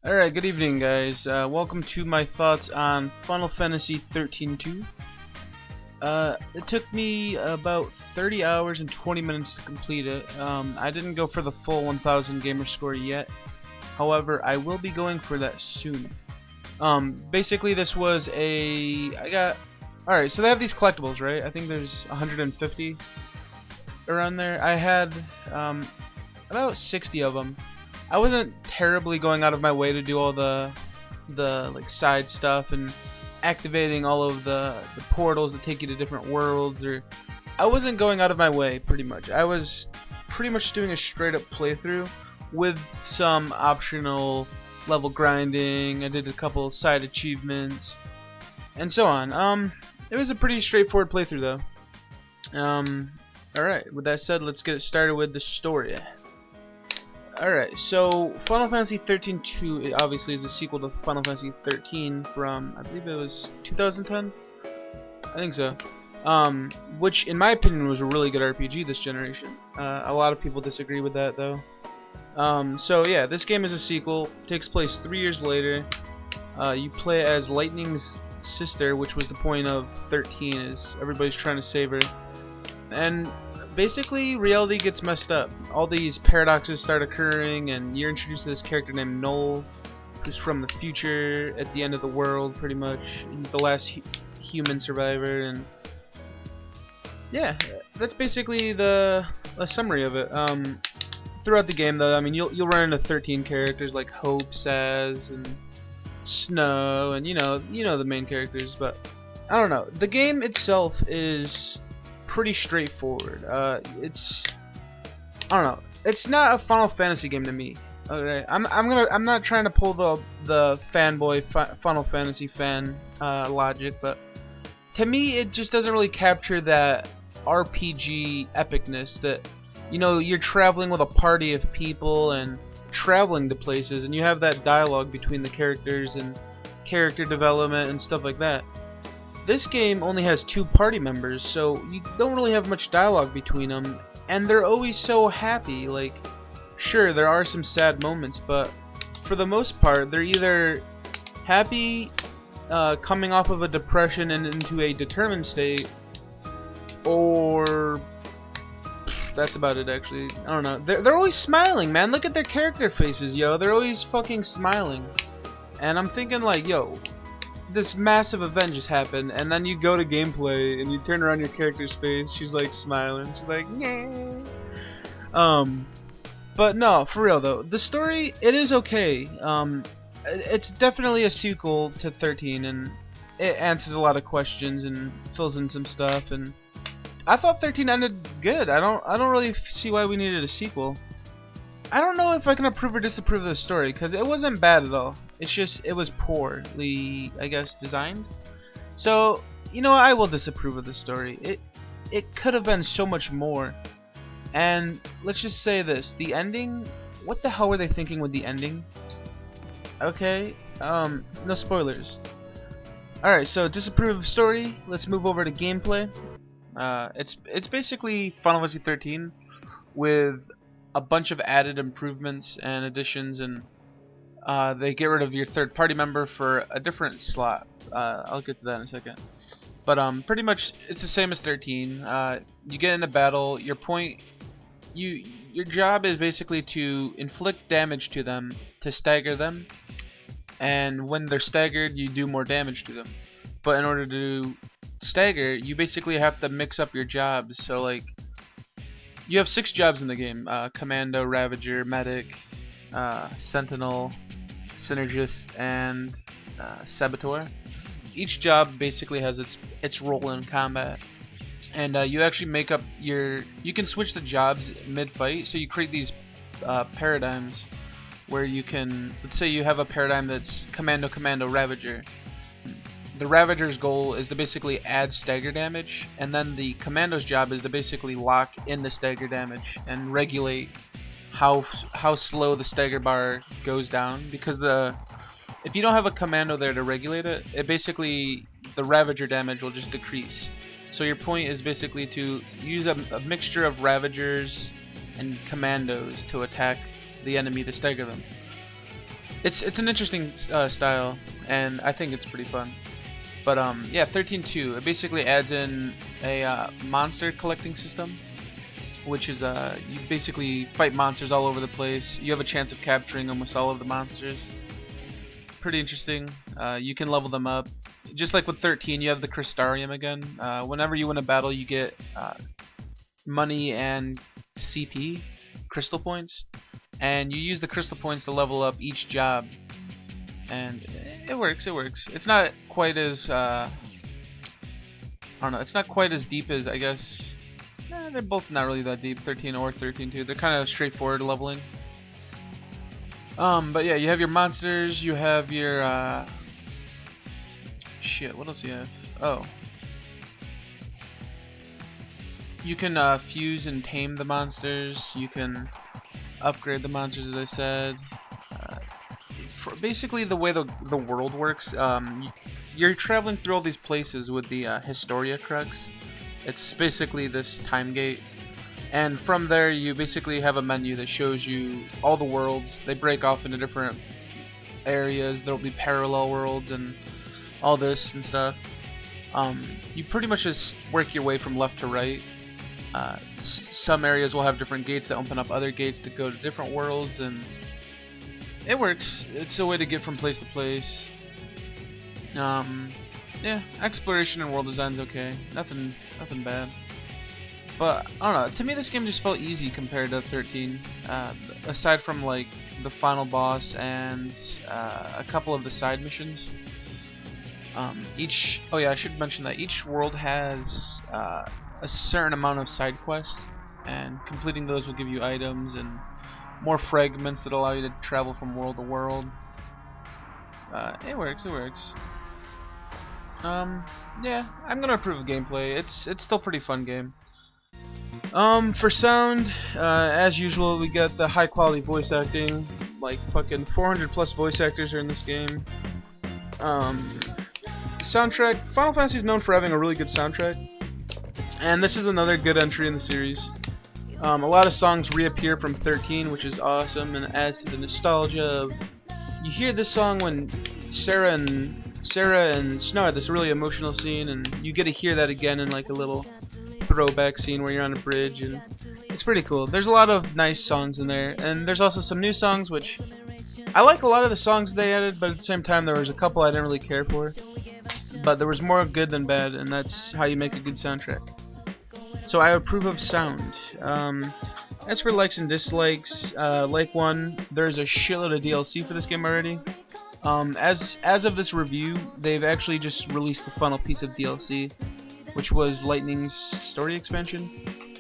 Alright, good evening guys. Welcome to my thoughts on Final Fantasy XIII-2. It took me about 30 hours and 20 minutes to complete it. I didn't go for the full 1000 gamer score yet. However, I will be going for that soon. Basically this was Alright, so they have these collectibles, right? I think there's 150 around there. I had about 60 of them. I wasn't terribly going out of my way to do all the like side stuff and activating all of the portals that take you to different worlds, or I wasn't going out of my way pretty much. I was pretty much doing a straight up playthrough with some optional level grinding. I did a couple side achievements and so on. It was a pretty straightforward playthrough though. Alright, with that said, let's get started with the story. Alright, so Final Fantasy XIII-2 obviously is a sequel to Final Fantasy XIII from, I believe it was 2010? I think so. Which in my opinion was a really good RPG this generation. A lot of people disagree with that though. So yeah, this game is a sequel, takes place 3 years later. You play as Lightning's sister, which was the point of 13, is everybody's trying to save her. And basically, reality gets messed up. All these paradoxes start occurring, and you're introduced to this character named Noel, who's from the future, at the end of the world, pretty much. He's the last human survivor, and yeah, that's basically the summary of it. Throughout the game, though, I mean, you'll run into 13 characters like Hope, Saz, and Snow, and you know the main characters. But I don't know. The game itself is pretty straightforward. I don't know. It's not a Final Fantasy game to me. Okay, I'm not trying to pull the fanboy Final Fantasy fan logic, but to me it just doesn't really capture that RPG epicness that you're traveling with a party of people and traveling to places, and you have that dialogue between the characters and character development and stuff like that. This game only has 2 party members, so you don't really have much dialogue between them, and they're always so happy. Like, sure, there are some sad moments, but for the most part, they're either happy, coming off of a depression and into a determined state, or that's about it actually. I don't know. They're always smiling, man. Look at their character faces, yo. They're always fucking smiling. And I'm thinking like, yo, this massive event just happened, and then you go to gameplay and you turn around your character's face, she's like smiling, she's like, yeah. But no, for real though, the story, it is okay. It's definitely a sequel to 13, and it answers a lot of questions and fills in some stuff, and I thought 13 ended good. I don't really see why we needed a sequel. I don't know if I can approve or disapprove of the story, because it wasn't bad at all. It's just, it was poorly, I guess, designed. So, I will disapprove of the story. It could have been so much more. And let's just say this, the ending, what the hell were they thinking with the ending? Okay, no spoilers. Alright, so disapprove of story, let's move over to gameplay. It's basically Final Fantasy 13 with a bunch of added improvements and additions, and they get rid of your third party member for a different slot. I'll get to that in a second. But pretty much it's the same as 13. You get in a battle. Your job is basically to inflict damage to them, to stagger them, and when they're staggered, you do more damage to them. But in order to stagger, you basically have to mix up your jobs. So like, you have 6 jobs in the game: Commando, Ravager, Medic, Sentinel, Synergist, and Saboteur. Each job basically has its role in combat, and you actually make up you can switch the jobs mid-fight. So you create these paradigms where you can, let's say you have a paradigm that's Commando, Ravager. The Ravager's goal is to basically add stagger damage, and then the Commando's job is to basically lock in the stagger damage and regulate how slow the stagger bar goes down. Because if you don't have a Commando there to regulate it, the Ravager damage will just decrease. So your point is basically to use a mixture of Ravagers and Commandos to attack the enemy to stagger them. It's an interesting style, and I think it's pretty fun. But yeah, 13-2. It basically adds in a monster collecting system, which is you basically fight monsters all over the place. You have a chance of capturing almost all of the monsters. Pretty interesting. You can level them up. Just like with 13, you have the Crystarium again. Whenever you win a battle, you get money and CP, crystal points, and you use the crystal points to level up each job. And it works. It's not quite as I don't know. It's not quite as deep as, I guess. They're both not really that deep. 13 or 13-2. They're kind of straightforward leveling. But yeah, you have your monsters. You have your shit. What else do you have? Oh, you can fuse and tame the monsters. You can upgrade the monsters, as I said. Basically, the way the world works, you're traveling through all these places with the Historia Crux. It's basically this time gate, and from there you basically have a menu that shows you all the worlds. They break off into different areas. There'll be parallel worlds and all this and stuff. You pretty much just work your way from left to right. Some areas will have different gates that open up other gates to go to different worlds, and it works. It's a way to get from place to place. Yeah, exploration and world design's okay. Nothing bad. But I don't know. To me, this game just felt easy compared to 13. Aside from like the final boss and a couple of the side missions. Oh yeah, I should mention that each world has a certain amount of side quests, and completing those will give you items and more fragments that allow you to travel from world to world. It works. Yeah, I'm gonna approve of gameplay. It's still a pretty fun game. For sound, as usual, we got the high quality voice acting. Like fucking 400 plus voice actors are in this game. Soundtrack, Final Fantasy is known for having a really good soundtrack, and this is another good entry in the series. A lot of songs reappear from 13, which is awesome, and it adds to the nostalgia of, you hear this song when Sarah and Snow had this really emotional scene, and you get to hear that again in like a little throwback scene where you're on a bridge, and it's pretty cool. There's a lot of nice songs in there, and there's also some new songs, which I like a lot of the songs they added, but at the same time there was a couple I didn't really care for. But there was more good than bad, and that's how you make a good soundtrack. So I approve of sound. As for likes and dislikes, like 1, there's a shitload of DLC for this game already. As of this review, they've actually just released the final piece of DLC, which was Lightning's story expansion.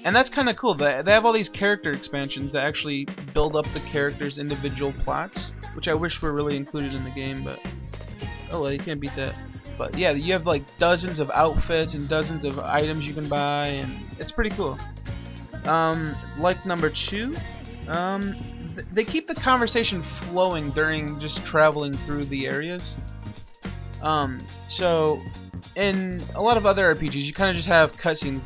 And that's kind of cool. They have all these character expansions that actually build up the characters' individual plots, which I wish were really included in the game, but oh well, you can't beat that. But yeah, you have like dozens of outfits and dozens of items you can buy, and it's pretty cool. Like number 2, they keep the conversation flowing during just traveling through the areas. So in a lot of other RPGs, you kind of just have cutscenes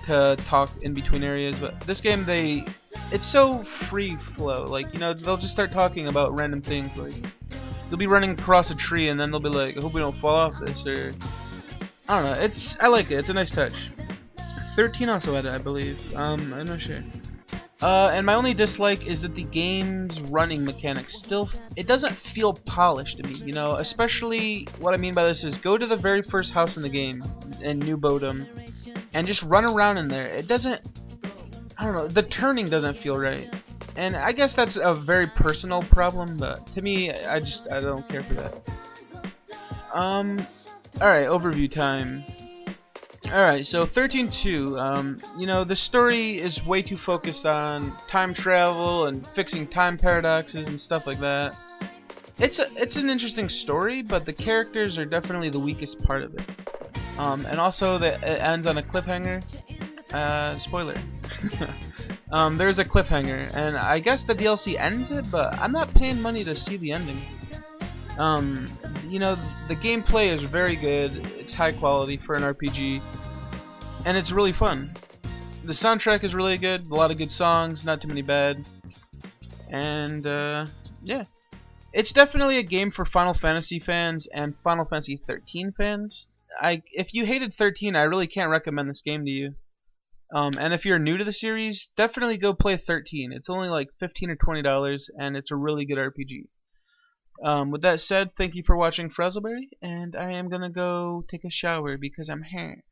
to talk in between areas, but this game, it's so free flow. Like, you know, they'll just start talking about random things. Like, they'll be running across a tree, and then they'll be like, I hope we don't fall off this, or I don't know. I like it. It's a nice touch. 13 also had it, I believe. I'm not sure. And my only dislike is that the game's running mechanics it doesn't feel polished to me, you know. Especially, what I mean by this is, go to the very first house in the game in New Bodom and just run around in there. It doesn't, I don't know, the turning doesn't feel right. And I guess that's a very personal problem, but to me, I don't care for that. Alright, overview time. Alright, so 13-2, you know, the story is way too focused on time travel and fixing time paradoxes and stuff like that. It's an interesting story, but the characters are definitely the weakest part of it. And also that it ends on a cliffhanger. Spoiler. There's a cliffhanger, and I guess the DLC ends it, but I'm not paying money to see the ending. You know, the gameplay is very good, it's high quality for an RPG, and it's really fun. The soundtrack is really good, a lot of good songs, not too many bad, and yeah, It's definitely a game for Final Fantasy fans and Final Fantasy 13 fans. If you hated 13, I really can't recommend this game to you. And if you're new to the series, definitely go play 13. It's only like $15 or $20, and it's a really good RPG. With that said, thank you for watching Frazzleberry, and I am gonna go take a shower because I'm here.